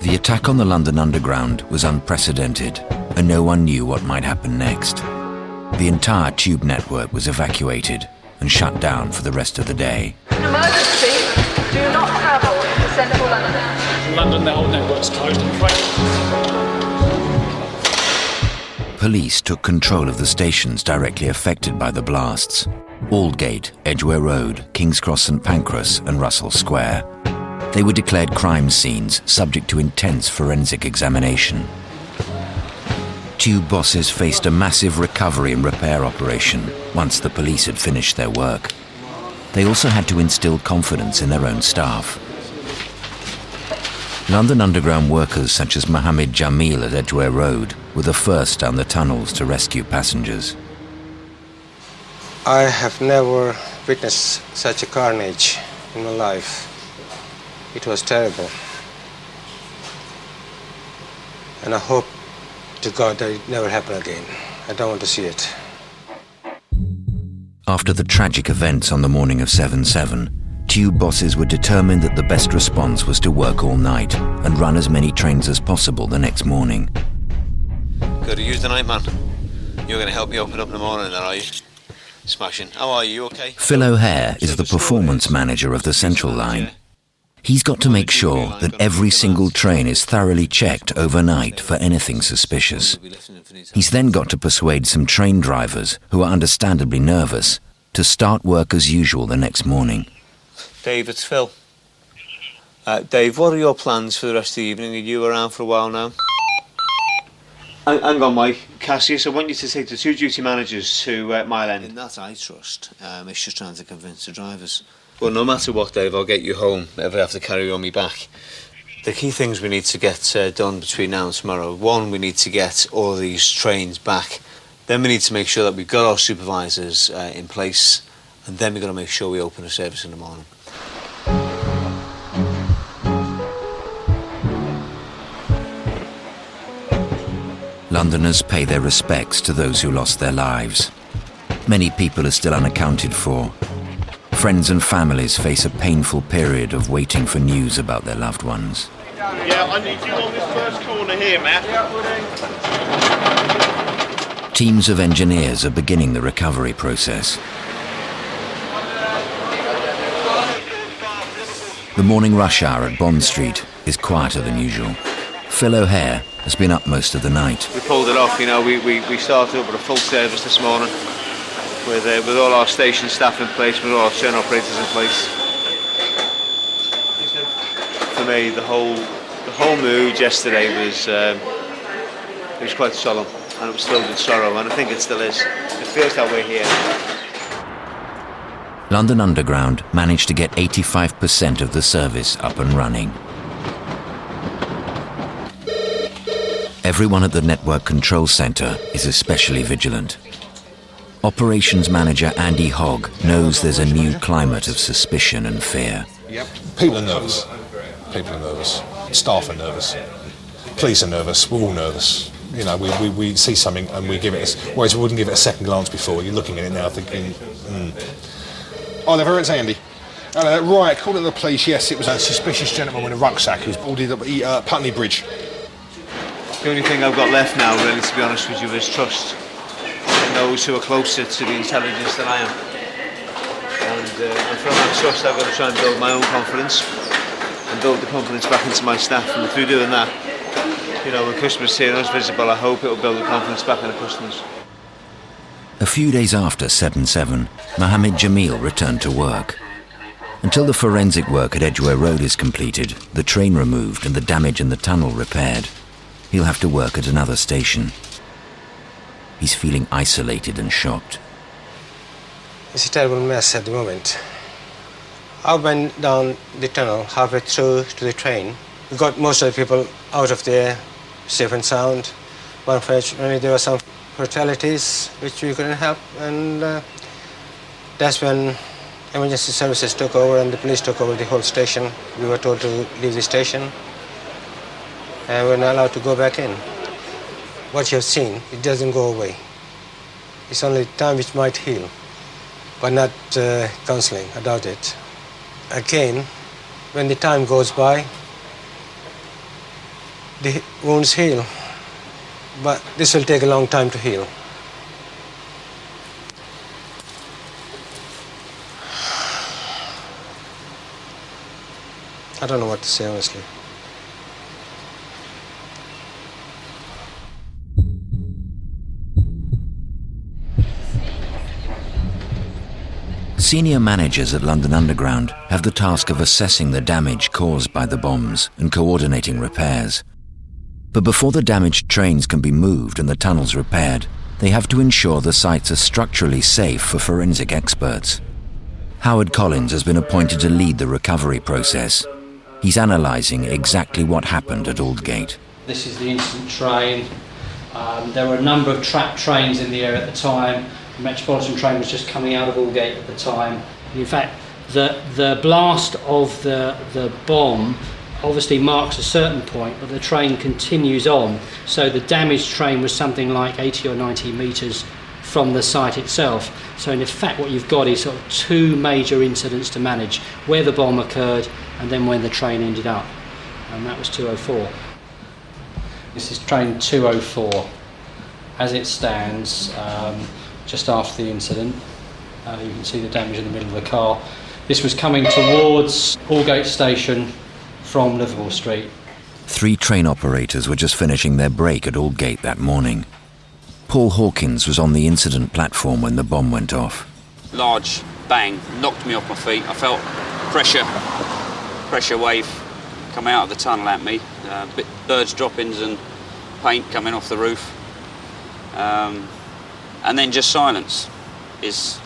The attack on the London Underground was unprecedented, and no one knew what might happen next. The entire tube network was evacuated and shut down for the rest of the day. Emergency, do not travel to central London. In London, the whole network's closed and trains. Police took control of the stations directly affected by the blasts: Aldgate, Edgware Road, King's Cross St Pancras and Russell Square. They were declared crime scenes subject to intense forensic examination. Tube bosses faced a massive recovery and repair operation once the police had finished their work. They also had to instill confidence in their own staff. London Underground workers such as Mohammed Jamil at Edgware Road were the first down the tunnels to rescue passengers. I have never witnessed such a carnage in my life. It was terrible. And I hope to God that it never happen again. I don't want to see it. After the tragic events on the morning of 7/7, tube bosses were determined that the best response was to work all night and run as many trains as possible the next morning. Good to use the night, man. You're going to help me open up in the morning then, are you? Smashing. How are you? You okay? Phil O'Hare is the performance manager of the Central Line. He's got to make sure that every single train is thoroughly checked overnight for anything suspicious. He's then got to persuade some train drivers, who are understandably nervous, to start work as usual the next morning. Dave, it's Phil. Dave, what are your plans for the rest of the evening? Are you around for a while now? Hang on, Mike. Cassius, I want you to take the two duty managers to Mile End. In that I trust. It's just trying to convince the drivers. Well, no matter what, Dave, I'll get you home if I have to carry you on me back. The key things we need to get done between now and tomorrow. One, we need to get all of these trains back. Then we need to make sure that we've got our supervisors in place. And then we've got to make sure we open a service in the morning. Londoners pay their respects to those who lost their lives. Many people are still unaccounted for. Friends and families face a painful period of waiting for news about their loved ones. Yeah, I need you on this first corner here, Matt. Teams of engineers are beginning the recovery process. The morning rush hour at Bond Street is quieter than usual. Phil O'Hare has been up most of the night. We pulled it off, you know, we started up with a full service this morning with all our station staff in place, with all our train operators in place. For me, the whole mood yesterday was quite solemn, and it was filled with sorrow, and I think it still is. It feels that way here. London Underground managed to get 85% of the service up and running. Everyone at the Network Control Centre is especially vigilant. Operations Manager Andy Hogg knows there's a new climate of suspicion and fear. Yep. People are nervous. People are nervous. Staff are nervous. Police are nervous. We're all nervous. You know, we see something and we give it, whereas we wouldn't give it a second glance before. You're looking at it now thinking, Oliver, it's Andy. Right, according to the police, yes, it was a suspicious gentleman with a rucksack who's boarded up Putney Bridge. The only thing I've got left now, really, to be honest with you, is trust in those who are closer to the intelligence than I am. And from that trust, I've got to try and build my own confidence and build the confidence back into my staff. And through doing that, you know, when customers see us visible, I hope it will build the confidence back in the customers. A few days after 7/7, Mohammed Jamil returned to work. Until the forensic work at Edgware Road is completed, the train removed and the damage in the tunnel repaired, he'll have to work at another station. He's feeling isolated and shocked. It's a terrible mess at the moment. I went down the tunnel halfway through to the train. We got most of the people out of there, safe and sound. But unfortunately, there were some fatalities which we couldn't help, and that's when emergency services took over and the police took over the whole station. We were told to leave the station, and we're not allowed to go back in. What you have seen, it doesn't go away. It's only time which might heal, but not counselling, I doubt it. Again, when the time goes by, the wounds heal. But this will take a long time to heal. I don't know what to say, honestly. Senior managers at London Underground have the task of assessing the damage caused by the bombs and coordinating repairs. But before the damaged trains can be moved and the tunnels repaired, they have to ensure the sites are structurally safe for forensic experts. Howard Collins has been appointed to lead the recovery process. He's analysing exactly what happened at Aldgate. This is the incident train. There were a number of trapped trains in the area at the time. The Metropolitan train was just coming out of Aldgate at the time. In fact, the blast of the bomb obviously marks a certain point, but the train continues on. So the damaged train was something like 80 or 90 metres from the site itself. So in effect what you've got is sort of two major incidents to manage, where the bomb occurred and then when the train ended up. And that was 204. This is train 204. As it stands, just after the incident, you can see the damage in the middle of the car. This was coming towards Aldgate station from Liverpool Street. 3 train operators were just finishing their break at Aldgate that morning. Paul Hawkins was on the incident platform when the bomb went off. Large bang, knocked me off my feet. I felt pressure wave coming out of the tunnel at me. Birds droppings and paint coming off the roof. And then just silence is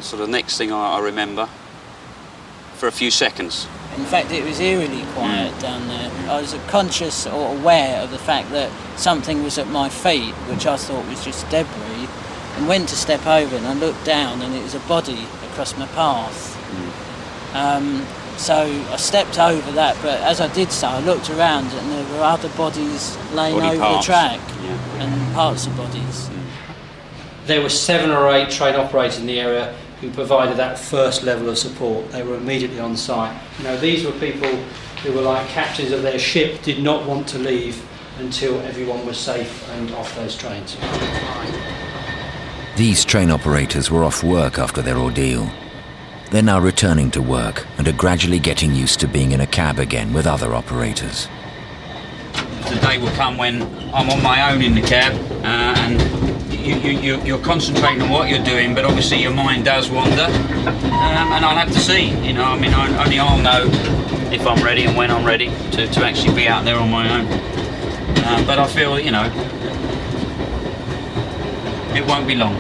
sort of the next thing I remember for a few seconds. In fact, it was eerily quiet down there. I was conscious or aware of the fact that something was at my feet, which I thought was just debris, and went to step over and I looked down and it was a body across my path. So I stepped over that, but as I did so, I looked around and there were other bodies laying over the track and parts of bodies. There were 7 or 8 train operators in the area who provided that first level of support. They were immediately on site. You know, these were people who were like captains of their ship, did not want to leave until everyone was safe and off those trains. These train operators were off work after their ordeal. They're now returning to work and are gradually getting used to being in a cab again with other operators. The day will come when I'm on my own in the cab and you're concentrating on what you're doing, but obviously your mind does wander, and I'll have to see. You know, I mean, only I'll know if I'm ready and when I'm ready to actually be out there on my own. But I feel, you know, it won't be long.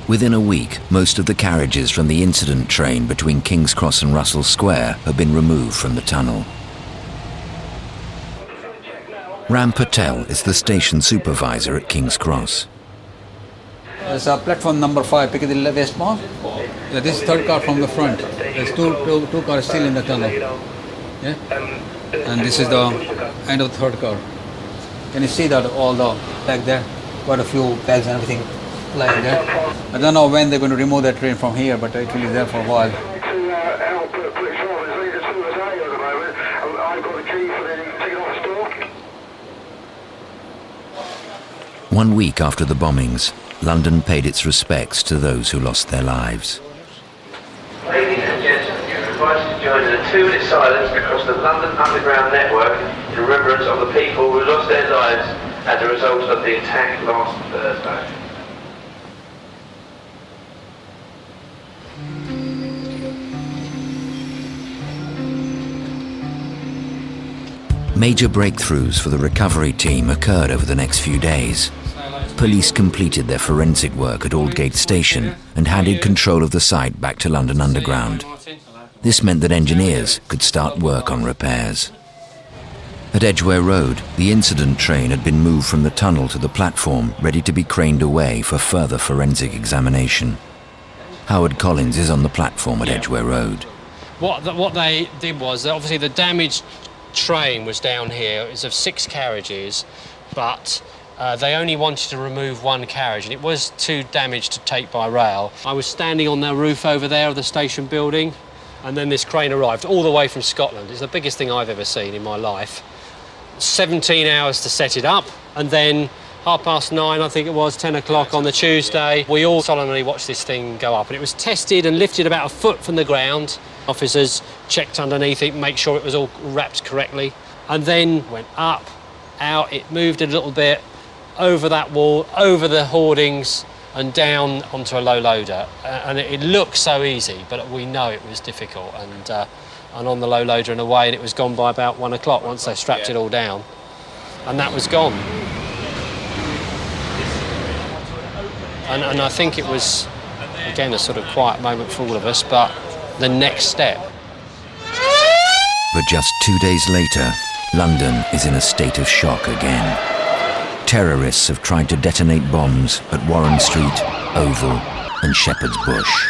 Within a week, most of the carriages from the incident train between King's Cross and Russell Square have been removed from the tunnel. Ram Patel is the station supervisor at King's Cross. There's platform number 5, Piccadilly westbound. This is third car from the front. There's two cars still in the tunnel. Yeah? And this is the end of the third car. Can you see that all the back there? Quite a few bags and everything lying there. I don't know when they're going to remove that train from here, but it will be there for a while. One week after the bombings, London paid its respects to those who lost their lives. Ladies and gentlemen, you're invited to join in a 2-minute silence across the London Underground network in remembrance of the people who lost their lives as a result of the attack last Thursday. Major breakthroughs for the recovery team occurred over the next few days. Police completed their forensic work at Aldgate Station and handed control of the site back to London Underground. This meant that engineers could start work on repairs. At Edgware Road, the incident train had been moved from the tunnel to the platform, ready to be craned away for further forensic examination. Howard Collins is on the platform at Edgware Road. What they did was, obviously the damaged train was down here. It was of 6 carriages, but they only wanted to remove 1 carriage, and it was too damaged to take by rail. I was standing on the roof over there of the station building, And then this crane arrived all the way from Scotland. It's the biggest thing I've ever seen in my life. 17 hours to set it up, and then 9:30, I think it was, 10 o'clock on the Tuesday, we all solemnly watched this thing go up, and it was tested and lifted about a foot from the ground. Officers checked underneath it, make sure it was all wrapped correctly, and then went up, out, it moved a little bit, over that wall, over the hoardings, and down onto a low loader. And it looked so easy, but we know it was difficult, and on the low loader and away, and it was gone by about 1 o'clock once they strapped it all down, and that was gone. And I think it was, again, a sort of quiet moment for all of us, but the next step. But just 2 days later, London is in a state of shock again. Terrorists have tried to detonate bombs at Warren Street, Oval and Shepherd's Bush.